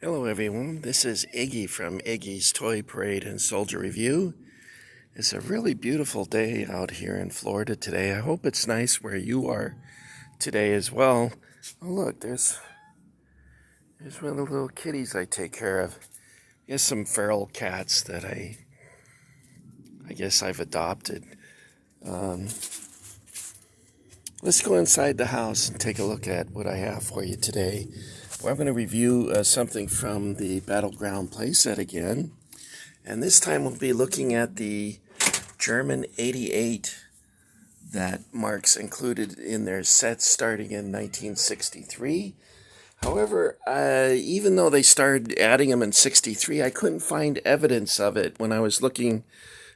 Hello everyone, this is Iggy from Iggy's Toy Parade and Soldier Review. It's a really beautiful day out here in Florida today. I hope it's nice where you are today as well. Oh look, there's one of the little kitties I take care of. There's some feral cats that I guess I've adopted. Let's go inside the house and take a look at what I have for you today. Well, I'm going to review something from the Battleground playset again. And this time we'll be looking at the German 88 that Marx included in their sets starting in 1963. However, even though they started adding them in 63, I couldn't find evidence of it when I was looking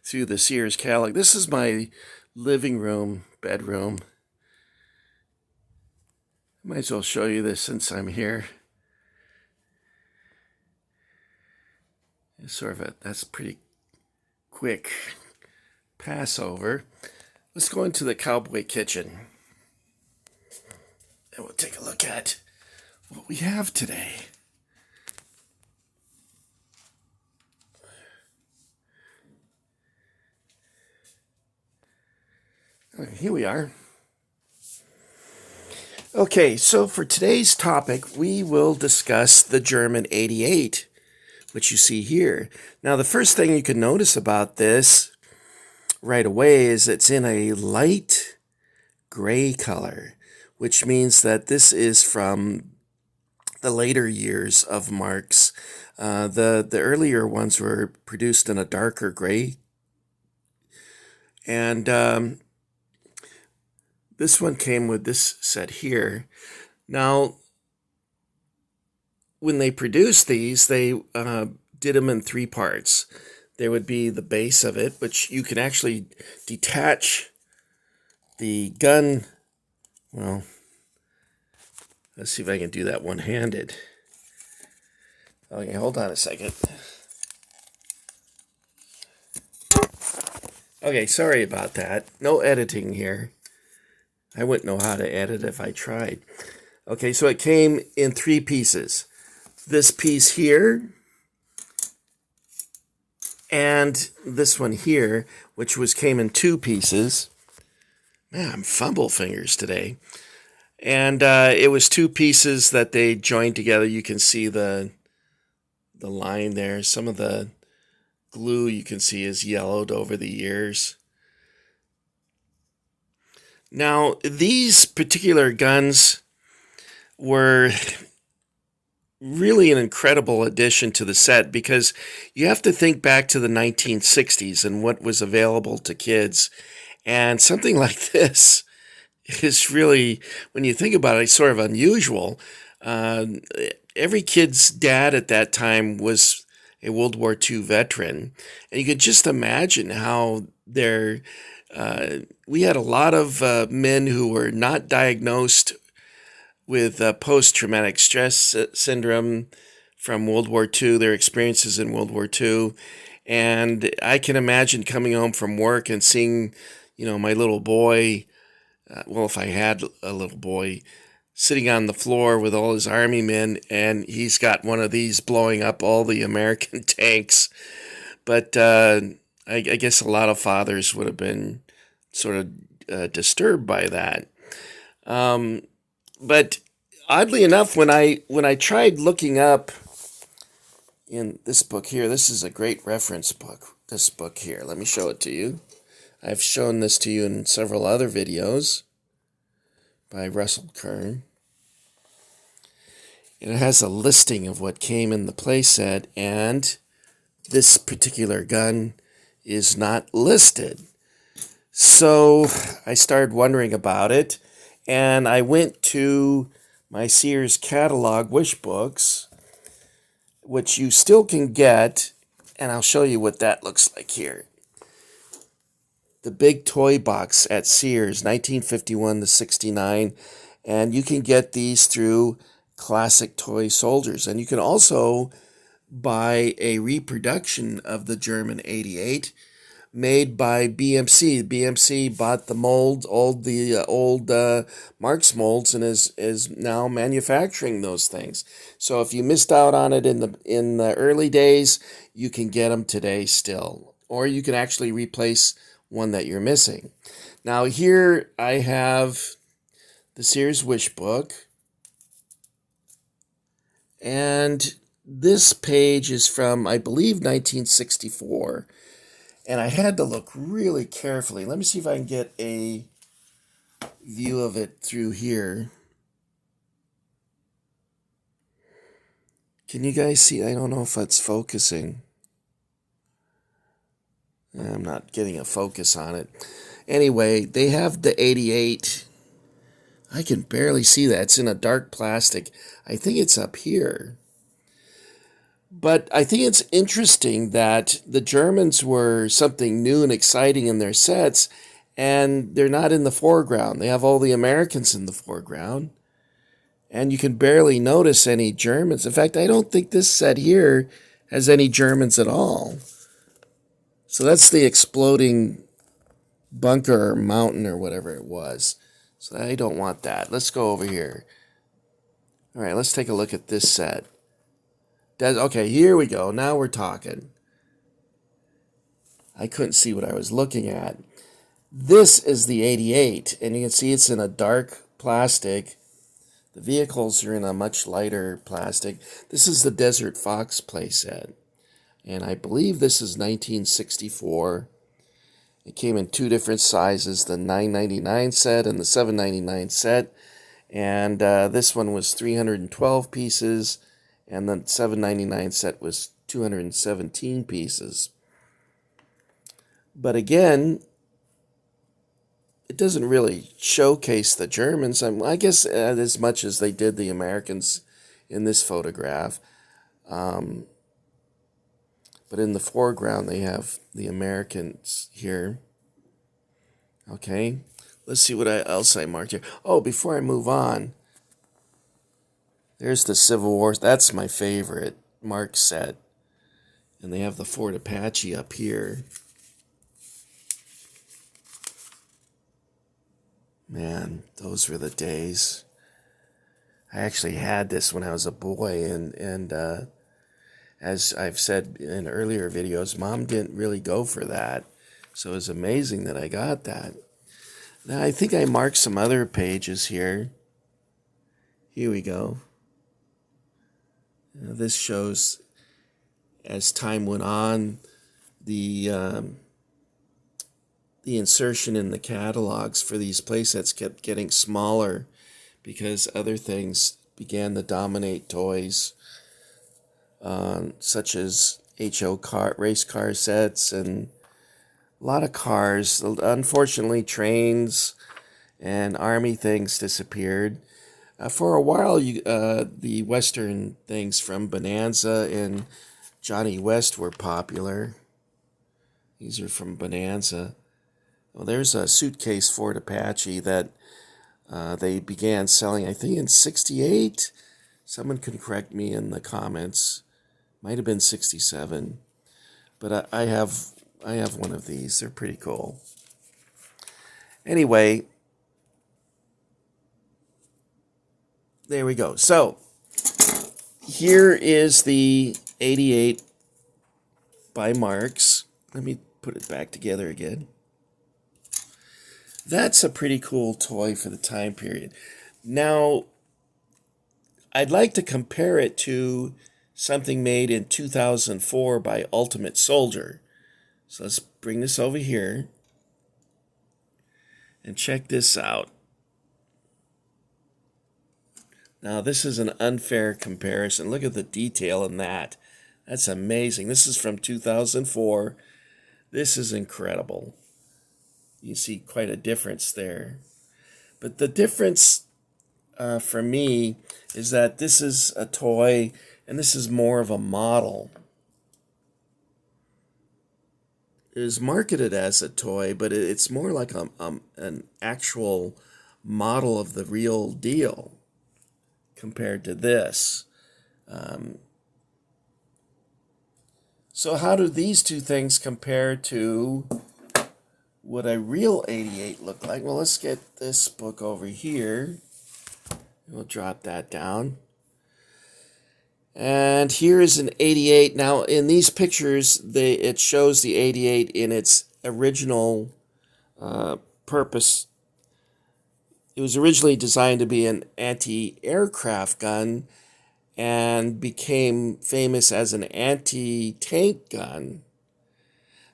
through the Sears catalog. This is my living room, bedroom. Might as well show you this since I'm here. It's that's pretty quick pass over. Let's go into the cowboy kitchen. And we'll take a look at what we have today. Here we are. Okay, so for today's topic, we will discuss the German 88, which you see here. Now, the first thing you can notice about this right away is it's in a light gray color, which means that this is from the later years of Marx. The earlier ones were produced in a darker gray. And this one came with this set here. Now, when they produced these, they did them in three parts. There would be the base of it, which you can actually detach the gun. Well, let's see if I can do that one-handed. Okay, hold on a second. Okay, sorry about that. No editing here. I wouldn't know how to edit if I tried. Okay, so it came in three pieces. This piece here, and this one here, which came in two pieces. Man, I'm fumble fingers today. And it was two pieces that they joined together. You can see the line there. Some of the glue you can see is yellowed over the years. Now, these particular guns were really an incredible addition to the set because you have to think back to the 1960s and what was available to kids. And something like this is really, when you think about it, sort of unusual. Every kid's dad at that time was a World War II veteran. And you could just imagine how we had a lot of men who were not diagnosed with post-traumatic stress syndrome from World War II, their experiences in World War II. And I can imagine coming home from work and seeing, my little boy, if I had a little boy, sitting on the floor with all his army men, and he's got one of these blowing up all the American tanks. But I guess a lot of fathers would have been sort of disturbed by that. But oddly enough, when I tried looking up in this book here, this is a great reference book, this book here. Let me show it to you. I've shown this to you in several other videos by Russell Kern. It has a listing of what came in the playset, and this particular gun is not listed. So I started wondering about it, and I went to my Sears catalog Wishbooks, which you still can get, and I'll show you what that looks like here. The big toy box at Sears, 1951 to 69, and you can get these through Classic Toy Soldiers, and you can also buy a reproduction of the German 88 made by BMC. BMC bought the molds, old Marx molds, and is now manufacturing those things. So if you missed out on it in the early days, you can get them today still, or you can actually replace one that you're missing. Now here I have the Sears Wishbook, and this page is from, I believe, 1964. And I had to look really carefully. Let me see if I can get a view of it through here. Can you guys see? I don't know if it's focusing. I'm not getting a focus on it. Anyway, they have the 88. I can barely see that. It's in a dark plastic. I think it's up here. But I think it's interesting that the Germans were something new and exciting in their sets, and they're not in the foreground. They have all the Americans in the foreground, and you can barely notice any Germans. In fact, I don't think this set here has any Germans at all. So that's the exploding bunker or mountain or whatever it was. So I don't want that. Let's go over here. All right, let's take a look at this set. Okay, here we go. Now we're talking. I couldn't see what I was looking at. This is the 88, and you can see it's in a dark plastic. The vehicles are in a much lighter plastic. This is the Desert Fox playset, and I believe this is 1964. It came in two different sizes, the $9.99 set and the $7.99 set, and this one was 312 pieces, and the $7.99 set was 217 pieces. But again, it doesn't really showcase the Germans. I guess as much as they did the Americans in this photograph. But in the foreground, they have the Americans here. Okay, let's see what else I marked here. Oh, before I move on, there's the Civil War. That's my favorite Marx set. And they have the Ford Apache up here. Man, those were the days. I actually had this when I was a boy, and as I've said in earlier videos, Mom didn't really go for that. So it was amazing that I got that. Now, I think I marked some other pages here. Here we go. This shows, as time went on, the insertion in the catalogs for these playsets kept getting smaller because other things began to dominate toys, such as HO race car sets and a lot of cars. Unfortunately, trains and army things disappeared. For a while, the Western things from Bonanza and Johnny West were popular. These are from Bonanza. Well, there's a suitcase Ford Apache that they began selling, I think, in '68. Someone can correct me in the comments. Might have been '67. But I have one of these. They're pretty cool. Anyway, there we go. So, here is the 88 by Marx. Let me put it back together again. That's a pretty cool toy for the time period. Now, I'd like to compare it to something made in 2004 by Ultimate Soldier. So let's bring this over here and check this out. Now, this is an unfair comparison. Look at the detail in that. That's amazing. This is from 2004. This is incredible. You see quite a difference there. But the difference for me is that this is a toy and this is more of a model. It is marketed as a toy, but it's more like an actual model of the real deal compared to this. So how do these two things compare to what a real 88 look like? Well, let's get this book over here. We'll drop that down. And here is an 88. Now, in these pictures, it shows the 88 in its original purpose. It was originally designed to be an anti-aircraft gun and became famous as an anti-tank gun.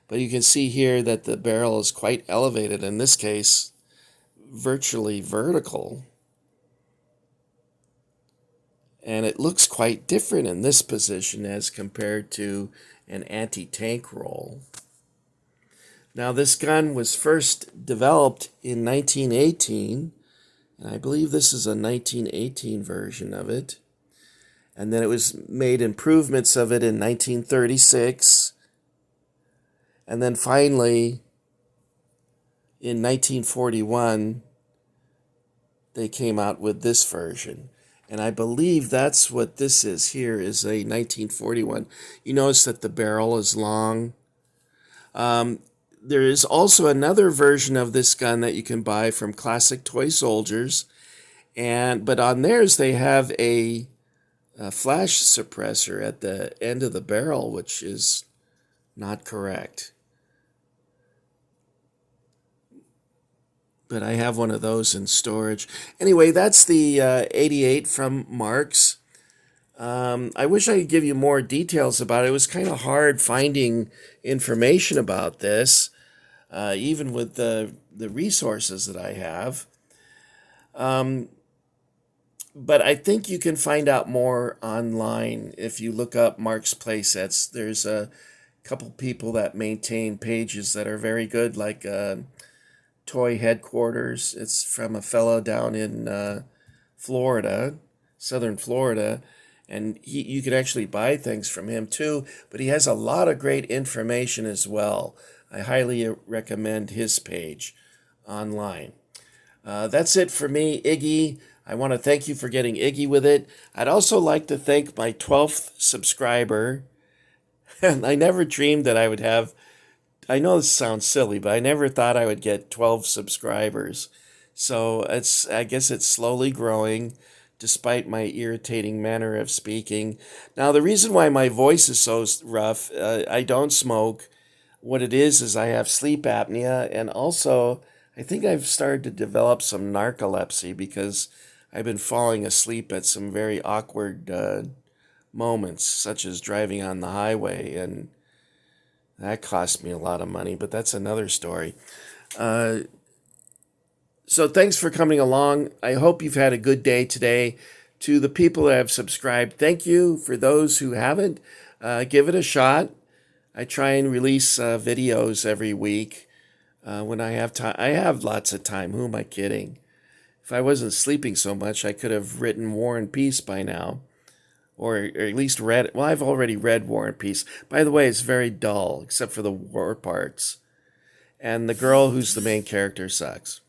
But you can see here that the barrel is quite elevated, in this case, virtually vertical. And it looks quite different in this position as compared to an anti-tank roll. Now, this gun was first developed in 1918, and I believe this is a 1918 version of it. And then it was made improvements of it in 1936. And then finally, in 1941, they came out with this version. And I believe that's what this is here, is a 1941. You notice that the barrel is long. There is also another version of this gun that you can buy from Classic Toy Soldiers. But on theirs, they have a flash suppressor at the end of the barrel, which is not correct. But I have one of those in storage. Anyway, that's the 88 from Marx. I wish I could give you more details about it. It was kind of hard finding information about this, even with the resources that I have. But I think you can find out more online if you look up Marx playsets. There's a couple people that maintain pages that are very good, like Toy Headquarters. It's from a fellow down in Florida, southern Florida, and you could actually buy things from him too, but he has a lot of great information as well. I highly recommend his page online. That's it for me, Iggy. I want to thank you for getting Iggy with it. I'd also like to thank my 12th subscriber. And I never dreamed that I would have, I know this sounds silly, but I never thought I would get 12 subscribers. So I guess it's slowly growing, despite my irritating manner of speaking. Now, the reason why my voice is so rough, I don't smoke. What it is I have sleep apnea, and also I think I've started to develop some narcolepsy because I've been falling asleep at some very awkward moments, such as driving on the highway, and that cost me a lot of money, but that's another story. So thanks for coming along. I hope you've had a good day today. To the people that have subscribed, thank you. For those who haven't, give it a shot. I try and release videos every week when I have time. I have lots of time. Who am I kidding? If I wasn't sleeping so much, I could have written War and Peace by now. Or at least read it. Well, I've already read War and Peace. By the way, it's very dull, except for the war parts. And the girl who's the main character sucks.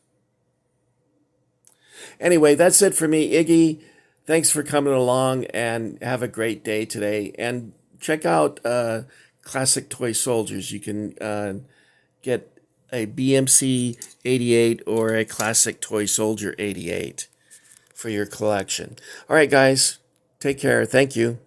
Anyway, that's it for me, Iggy. Thanks for coming along, and have a great day today. And check out Classic Toy Soldiers. You can get a BMC 88 or a Classic Toy Soldier 88 for your collection. All right, guys. Take care. Thank you.